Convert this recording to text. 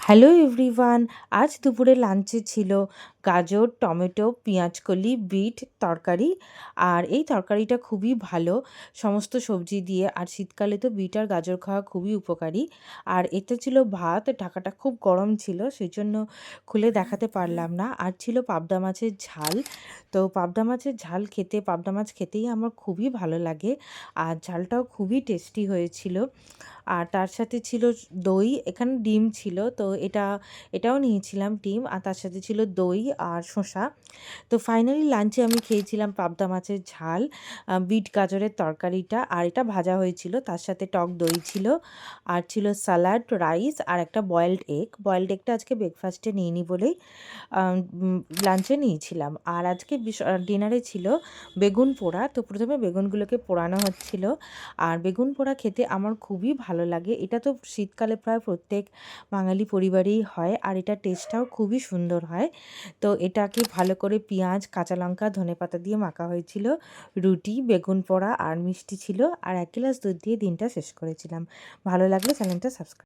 Hello everyone. আজ দুপুরে লাঞ্চে ছিল গাজর, টমেটো, পেঁয়াজকলি, বিট তরকারি। আর এই তরকারিটা খুবই ভালো সমস্ত সবজি দিয়ে। আর শীতকালে তো বিট আর গাজর খাওয়া খুবই উপকারী। আর এতে ছিল ভাত, ঢাকাটা খুব গরম ছিল সেই জন্য খুলে দেখাতে পারলাম না। আর ছিল পাবদা মাছের ঝাল। তো পাবদা মাছের ঝাল খেতে, পাবদা মাছ খেতেই আমার খুবই ভালো লাগে। আর ঝালটাও খুবই টেস্টি হয়েছিল। আর তার সাথে ছিল দই, এখানে ডিম ছিল, তো এটাও নিয়েছিলাম ডিম, আর তার সাথে ছিল দই আর শসা। তো ফাইনালি লাঞ্চে আমি খেয়েছিলাম পাবদা মাছের ঝাল, বিট গাজরের তরকারিটা, আর এটা ভাজা হয়েছিল, তার সাথে টক দই ছিল, আর ছিল স্যালাড, রাইস আর একটা বয়েলড এগ। বয়েলড এগটা আজকে ব্রেকফাস্টে নিইনি বলেই লাঞ্চে নিয়েছিলাম। আর আজকে ডিনারে ছিল বেগুন পোড়া। তো প্রথমে বেগুনগুলোকে পোড়ানো হচ্ছিল। আর বেগুন পোড়া খেতে আমার খুবই ভালো লাগে। এটা তো শীতকালে প্রায় প্রত্যেক বাঙালি পরিবারেই হয়, আর এটা টেস্টটাও খুবই সুন্দর হয়। তো এটাকে ভালো করে পেঁয়াজ, কাঁচা লঙ্কা, ধনেপাতা দিয়ে মাখা হয়েছিল। রুটি, বেগুন পোড়া আর মিষ্টি ছিল, আর 1 গ্লাস দুধ দিয়ে দিনটা শেষ করেছিলাম। ভালো লাগলে চ্যানেলটা সাবস্ক্রাইব।